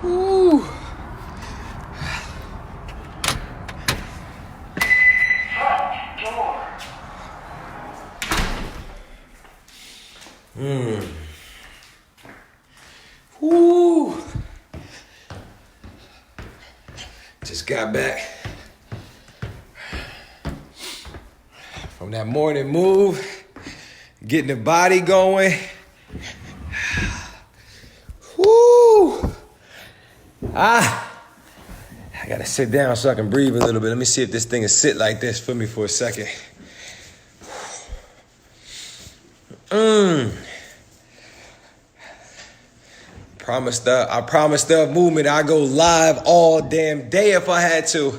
Woo. Woo. Just got back from that morning move, getting the body going. Woo. I gotta sit down so I can breathe a little bit. Let me see if this thing is sit like this for me for a second. I promised the movement I go live all damn day if I had to.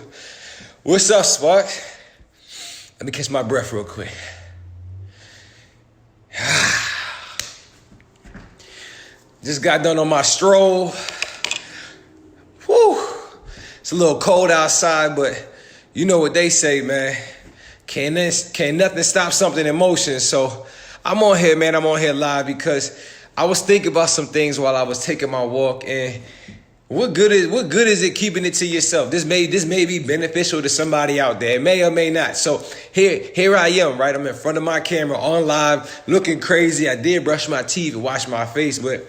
What's up, Spark? Let me catch my breath real quick. Just got done on my stroll. Whew. It's a little cold outside, but you know what they say, man. Can't nothing stop something in motion. So I'm on here, man. I'm on here live because I was thinking about some things while I was taking my walk, and what good is it keeping it to yourself? This may be beneficial to somebody out there. It may or may not. So here I am, right? I'm in front of my camera on live, looking crazy. I did brush my teeth and wash my face, but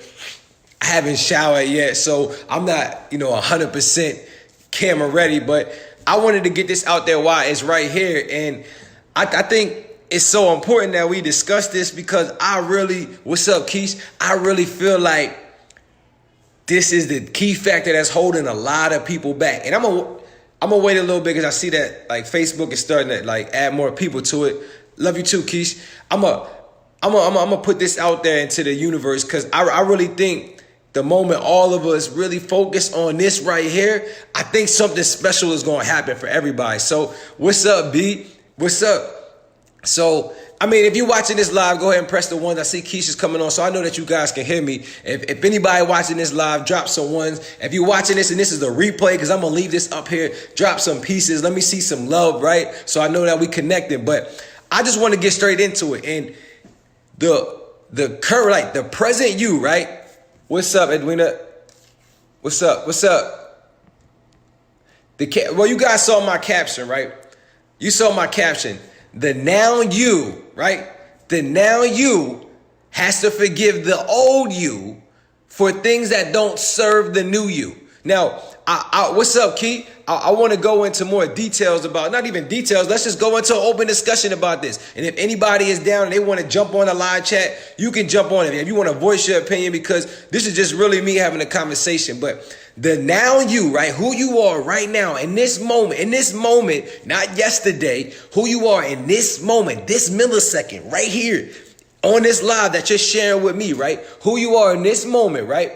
I haven't showered yet. So I'm not, 100% camera ready, but I wanted to get this out there while it's right here. And I think it's so important that we discuss this because what's up, Keish? I really feel like this is the key factor that's holding a lot of people back. And I'm gonna wait a little bit because I see that like Facebook is starting to like add more people to it. Love you too, Keish. I'm gonna put this out there into the universe because I really think the moment all of us really focus on this right here, I think something special is gonna happen for everybody. So what's up, B? What's up? So, if you're watching this live, go ahead and press the ones. I see Keisha's coming on, so I know that you guys can hear me. If anybody watching this live, drop some ones. If you're watching this and this is the replay, because I'm going to leave this up here, drop some pieces. Let me see some love, right? So I know that we connected. But I just want to get straight into it. And the current, like the present you, right? What's up, Edwina? What's up? Well, you guys saw my caption, right? You saw my caption. The now you, right? The now you has to forgive the old you for things that don't serve the new you. Now, what's up, Key? I want to go into more details about, not even details, let's just go into an open discussion about this. And if anybody is down and they want to jump on a live chat, you can jump on it. If you want to voice your opinion, because this is just really me having a conversation. But the now you, right? Who you are right now in this moment, not yesterday, who you are in this moment, this millisecond right here on this live that you're sharing with me, right? Who you are in this moment, right?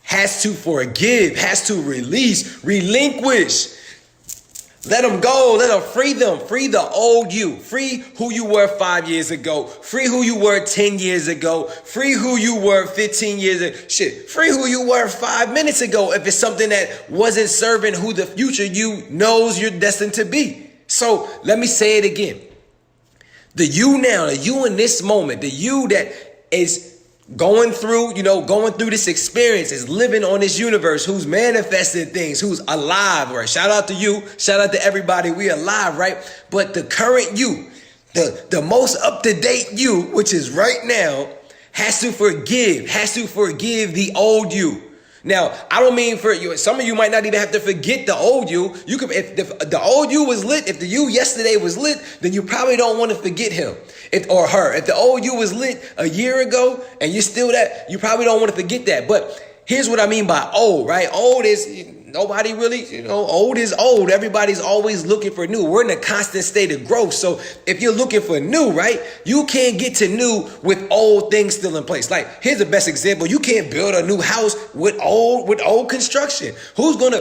Has to forgive, has to release, relinquish. Let them go. Let them free them. Free the old you. Free who you were 5 years ago. Free who you were 10 years ago. Free who you were 15 years ago. Free who you were 5 minutes ago if it's something that wasn't serving who the future you knows you're destined to be. So let me say it again. The you now, the you in this moment, the you that is going through this experience, is living on this universe, who's manifesting things, who's alive, right? Shout out to you. Shout out to everybody. We alive, right? But the current you, the most up-to-date you, which is right now, has to forgive the old you. Now, I don't mean for you. Some of you might not even have to forget the old you. You could, if the old you was lit, if the you yesterday was lit, then you probably don't want to forget him or her. If the old you was lit a year ago and you're still that, you probably don't want to forget that. But here's what I mean by old, right? Old is nobody really, old is old. Everybody's always looking for new. We're in a constant state of growth. So if you're looking for new, right, you can't get to new with old things still in place. Like, here's the best example. You can't build a new house with old construction. Who's gonna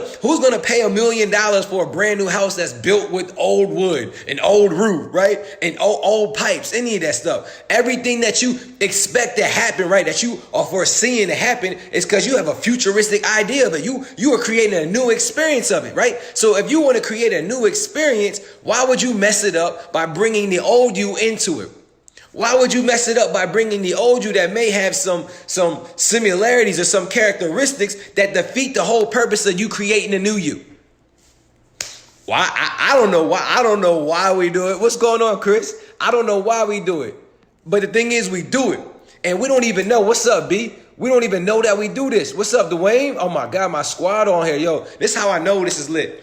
pay $1 million for a brand new house that's built with old wood, an old roof, right? And old pipes, any of that stuff. Everything that you expect to happen, right, that you are foreseeing to happen is because you have a futuristic idea of it. You are creating a new experience of it, right? So if you want to create a new experience, why would you mess it up by bringing the old you into it? Why would you mess it up by bringing the old you that may have some similarities or some characteristics that defeat the whole purpose of you creating a new you? Why? I don't know why. I don't know why we do it. What's going on, Chris? I don't know why we do it. But the thing is, we do it. And we don't even know. What's up, B? We don't even know that we do this. What's up, Dwayne? Oh my God, my squad on here. Yo, this is how I know this is lit.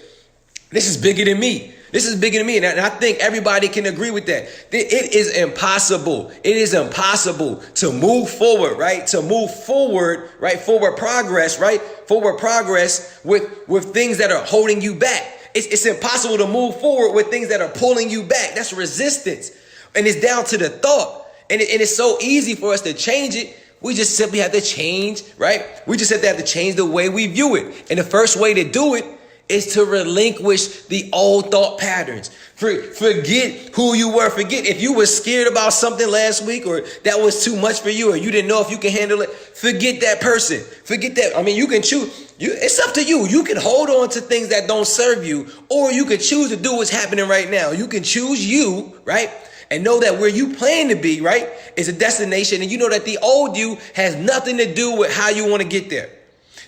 This is bigger than me. This is bigger than me. And I think everybody can agree with that. It is impossible. It is impossible to move forward, right? To move forward, right? Forward progress, right? Forward progress with things that are holding you back. It's impossible to move forward with things that are pulling you back. That's resistance. And it's down to the thought. And it's so easy for us to change it. We just simply have to change, right? We just have to change the way we view it. And the first way to do it is to relinquish the old thought patterns. Forget who you were. Forget if you were scared about something last week, or that was too much for you, or you didn't know if you can handle it. Forget that person. Forget that. I mean, you can choose. It's up to you. You can hold on to things that don't serve you, or you can choose to do what's happening right now. You can choose you, right? And know that where you plan to be, right, is a destination. And you know that the old you has nothing to do with how you want to get there.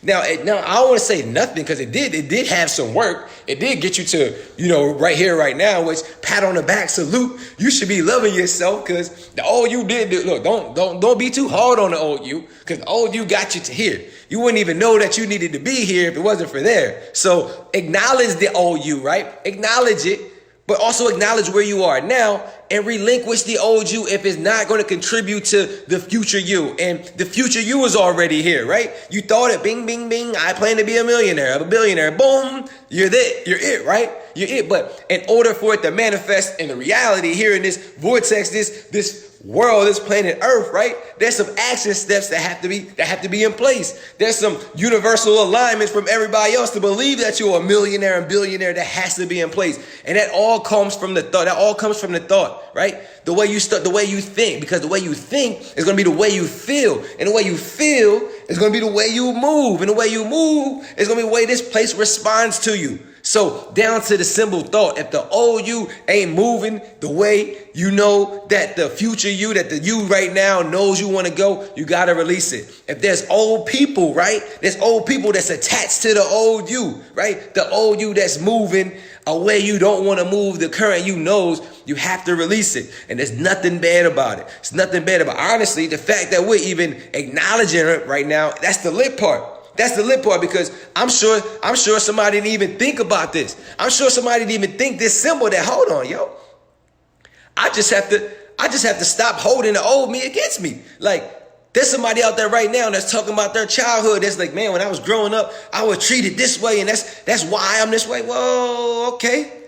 Now, I don't want to say nothing, because it did have some work. It did get you to, right here, right now, which pat on the back, salute. You should be loving yourself, because the old you did. Look, don't be too hard on the old you, because the old you got you to here. You wouldn't even know that you needed to be here if it wasn't for there. So acknowledge the old you, right? Acknowledge it, but also acknowledge where you are now and relinquish the old you if it's not going to contribute to the future you. And the future you is already here, right? You thought it, bing, bing, bing. I plan to be a millionaire, I'm a billionaire. Boom, you're it, right? You're it. But in order for it to manifest in the reality here in this vortex, this world, this planet Earth, right? There's some action steps that have to be in place. There's some universal alignments from everybody else to believe that you're a millionaire and billionaire. That has to be in place. And that all comes from the thought. That all comes from the thought, right? The way you start, the way you think, because the way you think is going to be the way you feel. And the way you feel is going to be the way you move. And the way you move is going to be the way this place responds to you. So down to the simple thought, if the old you ain't moving the way you know that the future you, that the you right now knows you want to go, you got to release it. If there's old people, right? There's old people that's attached to the old you, right? The old you that's moving a way you don't want to move, the current you knows, you have to release it. And there's nothing bad about it. It's nothing bad about it. Honestly, the fact that we're even acknowledging it right now, that's the lit part. That's the lit part, because I'm sure somebody didn't even think about this. I'm sure somebody didn't even think this simple, that hold on, yo. I just have to stop holding the old me against me. Like, there's somebody out there right now that's talking about their childhood. That's like, man, when I was growing up, I was treated this way, and that's why I'm this way. Whoa, okay.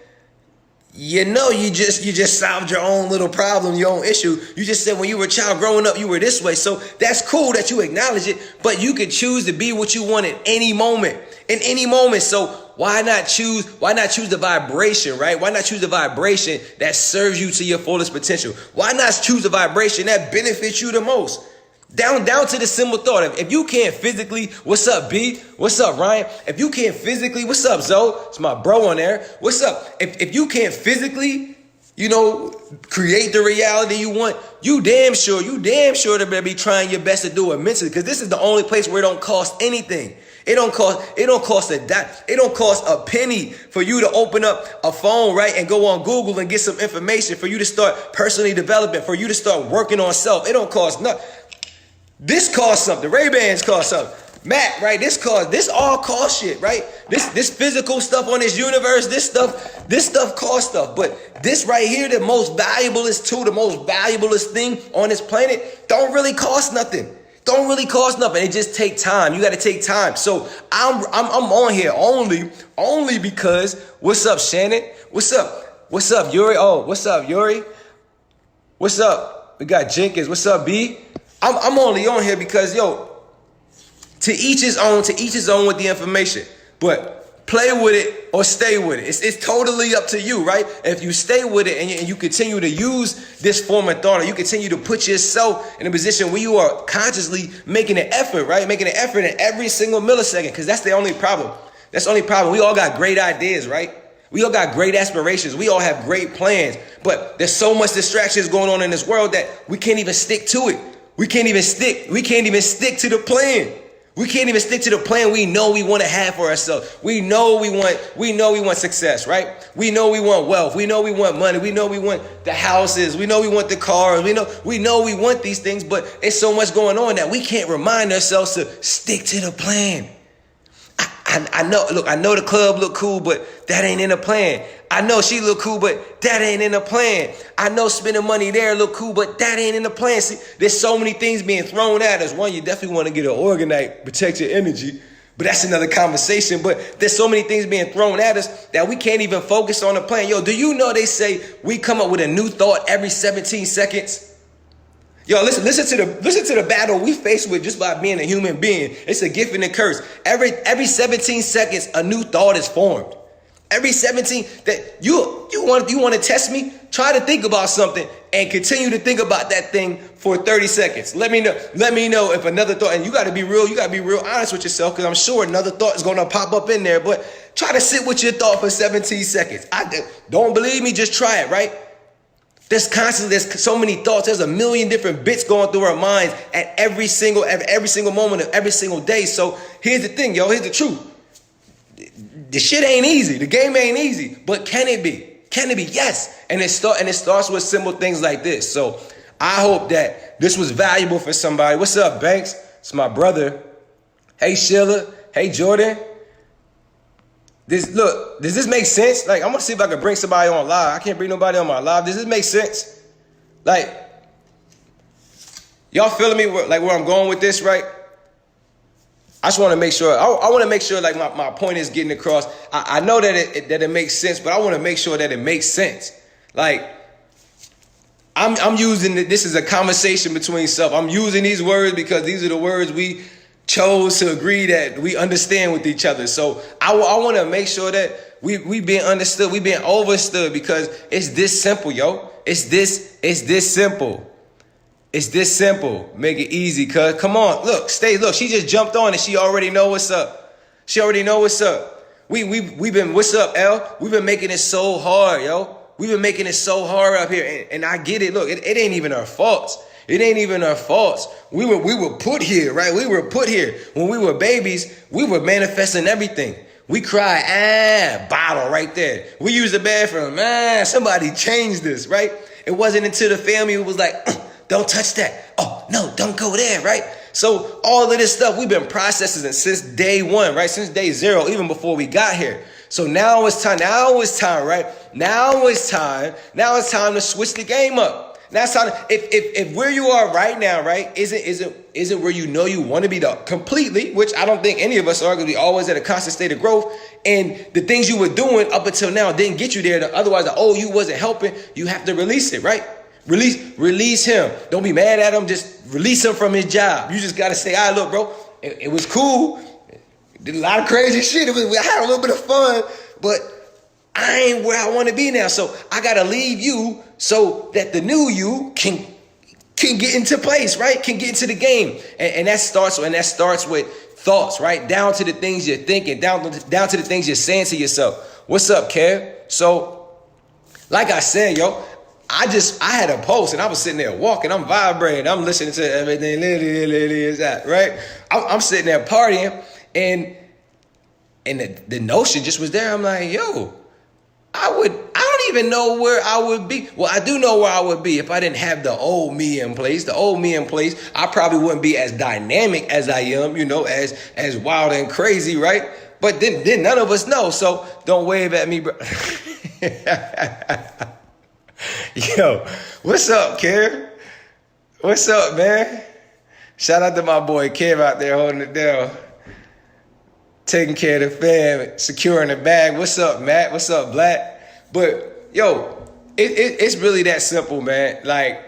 You just solved your own little problem, your own issue. You just said when you were a child growing up, you were this way. So that's cool that you acknowledge it, but you can choose to be what you want in any moment. In any moment. So why not choose the vibration, right? Why not choose the vibration that serves you to your fullest potential? Why not choose the vibration that benefits you the most? Down to the simple thought. If you can't physically, what's up, B? What's up, Ryan? If you can't physically, what's up, Zoe? It's my bro on there. What's up? If you can't physically, create the reality you want, you damn sure to better be trying your best to do it mentally, because this is the only place where it don't cost anything. It don't cost a dime. It don't cost a penny for you to open up a phone, right, and go on Google and get some information, for you to start personally developing, for you to start working on self. It don't cost nothing. This costs something. Ray-Bans cost something. Matt, right? This all costs shit, right? This physical stuff on this universe, this stuff costs stuff. But this right here, the most valuablest tool, the most valuablest thing on this planet, don't really cost nothing. Don't really cost nothing. It just take time. You got to take time. So I'm on here only because, what's up, Shannon? What's up, Yuri? Oh, what's up, Yuri? What's up? We got Jenkins. What's up, B? I'm only on here because, to each his own with the information. But play with it or stay with it. It's totally up to you, right? If you stay with it and you continue to use this form of thought, or you continue to put yourself in a position where you are consciously making an effort, right? Making an effort in every single millisecond, because that's the only problem. That's the only problem. We all got great ideas, right? We all got great aspirations. We all have great plans. But there's so much distractions going on in this world that we can't even stick to it. We can't even stick to the plan. We can't even stick to the plan we know we want to have for ourselves. We know we want success, right? We know we want wealth. We know we want money. We know we want the houses. We know we want the cars. We know we want these things, but it's so much going on that we can't remind ourselves to stick to the plan. I know the club look cool, but that ain't in the plan. I know she look cool, but that ain't in the plan. I know spending money there look cool, but that ain't in the plan. See, there's so many things being thrown at us. One, you definitely want to get an organite, protect your energy, but that's another conversation. But there's so many things being thrown at us that we can't even focus on the plan. Yo, do you know they say we come up with a new thought every 17 seconds? Yo, listen to the battle we face with just by being a human being. It's a gift and a curse. Every 17 seconds, a new thought is formed. Every 17 that you want to test me, try to think about something and continue to think about that thing for 30 seconds. Let me know if another thought, and you got to be real honest with yourself, because I'm sure another thought is going to pop up in there. But try to sit with your thought for 17 seconds. Don't believe me, just try it, right? There's so many thoughts. There's a million different bits going through our minds at every single moment of every single day. So here's the thing, yo. Here's the truth. The shit ain't easy. The game ain't easy. But can it be? Can it be? Yes. And it starts with simple things like this. So I hope that this was valuable for somebody. What's up, Banks? It's my brother. Hey, Sheila. Hey, Jordan. Does this make sense? Like, I'm gonna see if I can bring somebody on live. I can't bring nobody on my live. Does this make sense? Like, y'all feeling me? Like where I'm going with this, right? I just want to make sure. I want to make sure, like my point is getting across. I know that it makes sense, but I want to make sure that it makes sense. Like, I'm using this as a conversation between self. I'm using these words because these are the words we chose to agree that we understand with each other. So I want to make sure that we being understood, we being overstood, because it's this simple, yo. It's this simple. It's this simple. Make it easy, cuz. Come on, look. She just jumped on and she already know what's up. She already know what's up. We've been, what's up, L? We've been making it so hard, yo. We've been making it so hard up here, and I get it. Look, it ain't even our faults. It ain't even our faults. We were put here, right? We were put here. When we were babies, we were manifesting everything. We cry, bottle right there. We use the bathroom, somebody changed this, right? It wasn't until the family was like, don't touch that. Oh, no, don't go there, right? So all of this stuff, we've been processing since day one, right? Since day zero, even before we got here. So now it's time, right? Now it's time to switch the game up. Now it's time. If where you are right now, right, isn't where you know you want to be completely, which I don't think any of us are, because we always at a constant state of growth, and the things you were doing up until now didn't get you there. Otherwise, you wasn't helping. You have to release it, right? Release him. Don't be mad at him. Just release him from his job. You just got to say, all right, look, bro, it was cool. Did a lot of crazy shit. I had a little bit of fun, but I ain't where I want to be now. So I got to leave you so that the new you can get into place, right? Can get into the game. And that starts with thoughts, right? Down to the things you're thinking, down to the things you're saying to yourself. What's up, Kev? So, like I said, yo, I had a post and I was sitting there walking, I'm vibrating, I'm listening to everything, right? I'm sitting there partying, and the notion just was there. I'm like, yo, I don't even know where I would be. Well, I do know where I would be if I didn't have the old me in place. The old me in place, I probably wouldn't be as dynamic as I am, as wild and crazy, right? But then none of us know, so don't wave at me, bro. Yo, what's up, Kev? What's up, man? Shout out to my boy Kev out there holding it down, taking care of the fam, securing the bag. What's up, Matt? What's up, Black? But yo, it's really that simple, man. Like,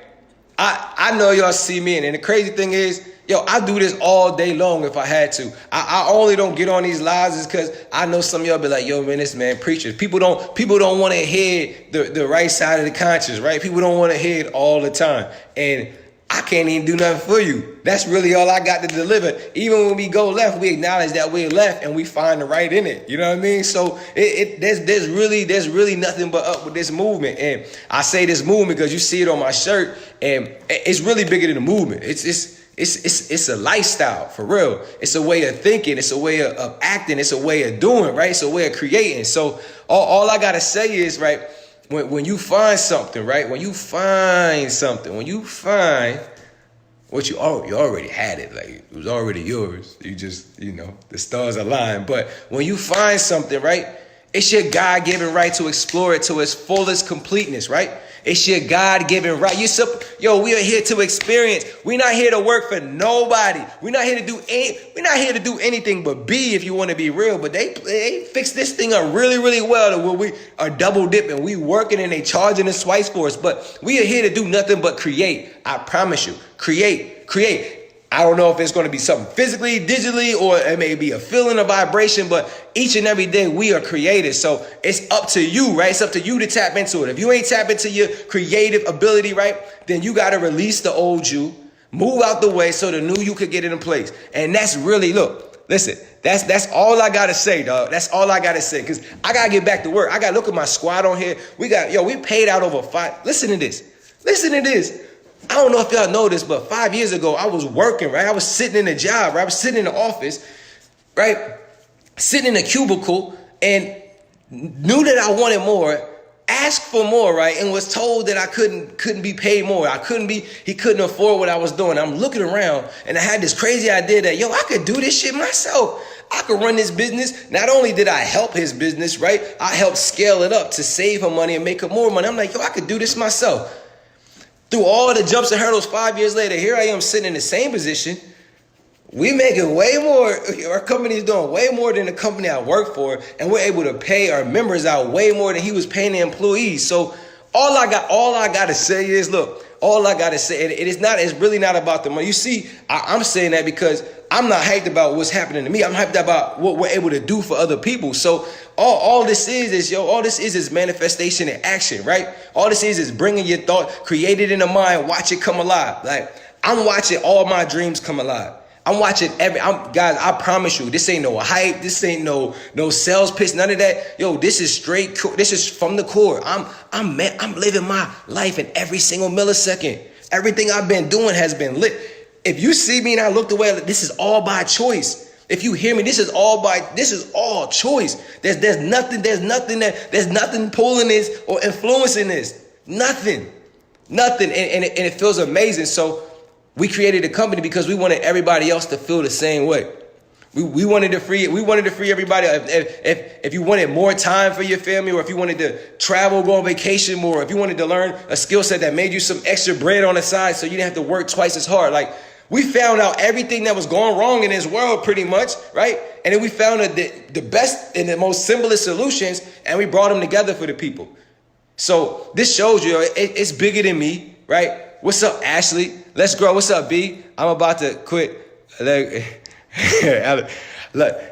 I know y'all see me, and the crazy thing is, yo, I do this all day long if I had to. I only don't get on these lives is because I know some of y'all be like, yo, man, this man preaches. People don't want to hear the right side of the conscience, right? People don't want to hear it all the time. And I can't even do nothing for you. That's really all I got to deliver. Even when we go left, we acknowledge that we're left and we find the right in it. You know what I mean? So there's really nothing but up with this movement. And I say this movement because you see it on my shirt, and it's really bigger than the movement. It's a lifestyle, for real. It's a way of thinking. It's a way of acting. It's a way of doing, right? It's a way of creating. So all I got to say is, right, when you find something, right? When you find what you already had it, like it was already yours. You just, the stars align. But when you find something, right, it's your God-given right to explore it to its fullest completeness, right? It's your God-given right. We are here to experience. We're not here to work for nobody. We're not here to do anything but be, if you want to be real. But they fix this thing up really, really well to where we are double dipping. We working and they charging us twice for us. But we are here to do nothing but create. I promise you. Create. I don't know if it's going to be something physically, digitally, or it may be a feeling, a vibration, but each and every day we are created. So it's up to you, right? It's up to you to tap into it. If you ain't tap into your creative ability, right, then you got to release the old you, move out the way so the new you could get it in place. And that's really, that's all I got to say, dog. That's all I got to say, because I got to get back to work. I got to look at my squad on here. We paid out over $5. Listen to this. I don't know if y'all know this, but 5 years ago, I was working, right? I was sitting in a job, right? I was sitting in the office, right? Sitting in a cubicle and knew that I wanted more, asked for more, right? And was told that I couldn't be paid more. He couldn't afford what I was doing. I'm looking around and I had this crazy idea that, I could do this shit myself. I could run this business. Not only did I help his business, right? I helped scale it up to save her money and make her more money. I'm like, I could do this myself. Through all the jumps and hurdles, 5 years later, here I am sitting in the same position. We making way more. Our company is doing way more than the company I work for, and we're able to pay our members out way more than he was paying the employees. So all I got to say is, it's really not about the money. You see, I'm saying that because I'm not hyped about what's happening to me. I'm hyped about what we're able to do for other people. So all this is manifestation in action, right? All this is bringing your thought, create it in the mind, watch it come alive. Like, I'm watching all my dreams come alive. I'm watching guys, I promise you, this ain't no hype. This ain't no sales pitch, none of that. This is straight. This is from the core. I'm living my life in every single millisecond. Everything I've been doing has been lit. If you see me and I look the way, this is all by choice. If you hear me, this is all choice. There's nothing pulling this or influencing this. Nothing. And it feels amazing. So we created a company because we wanted everybody else to feel the same way. We wanted to free everybody. If you wanted more time for your family, or if you wanted to travel, go on vacation more, if you wanted to learn a skill set that made you some extra bread on the side so you didn't have to work twice as hard. Like, we found out everything that was going wrong in this world pretty much, right? And then we found the best and the most simplest solutions, and we brought them together for the people. So this shows you it's bigger than me, right? What's up, Ashley? Let's grow. What's up, B? I'm about to quit. Look,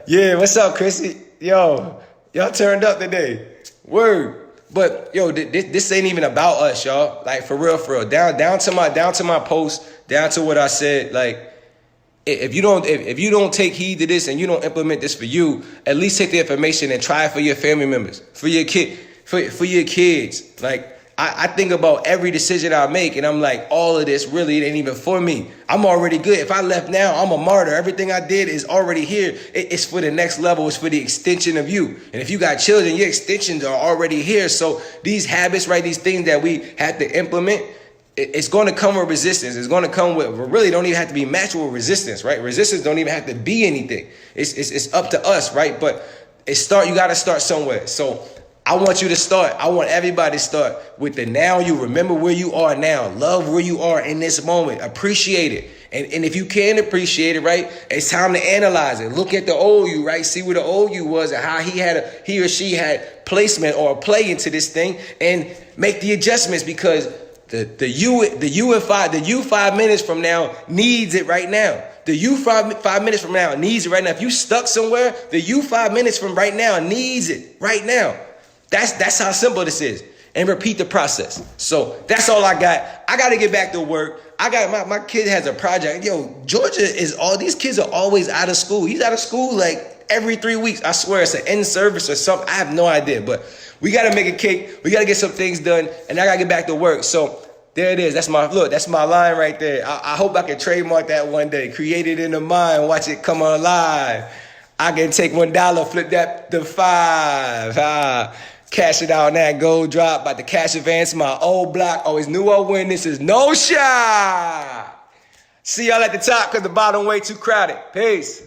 yeah, what's up, Chrissy? Y'all turned up today. Word. But this ain't even about us, y'all. Like, for real. Down to my post, down to what I said. Like, if you don't take heed to this and you don't implement this for you, at least take the information and try it for your family members, for your kids. Like, I think about every decision I make, and I'm like, all of this really ain't even for me. I'm already good. If I left now, I'm a martyr. Everything I did is already here. It's for the next level. It's for the extension of you. And if you got children, your extensions are already here. So these habits, right, these things that we have to implement, it's going to come with resistance. It's going to come with, really don't even have to be matched with resistance, right? Resistance don't even have to be anything. It's up to us, right? But you got to start somewhere. So I want you to start. I want everybody to start with the now you. Remember where you are now. Love where you are in this moment. Appreciate it. And if you can appreciate it, right, it's time to analyze it. Look at the old you, right? See where the old you was and how he or she had placement or play into this thing, and make the adjustments, because the you 5 minutes from now needs it right now. The you 5 minutes from now needs it right now. If you stuck somewhere, the you 5 minutes from right now needs it right now. That's how simple this is. and repeat the process. So that's all I got. I got to get back to work. I got my kid has a project. Yo, Georgia is all these kids are always out of school. He's out of school like every 3 weeks. I swear it's an in service or something. I have no idea, but we got to make a cake. We got to get some things done, and I got to get back to work. So there it is. That's my line right there. I hope I can trademark that one day. Create it in the mind. Watch it come alive. I can take $1, flip that to $5. Cash it out on that gold drop. About to cash advance my old block. Always knew I'd win. This is no shot. See y'all at the top because the bottom way too crowded. Peace.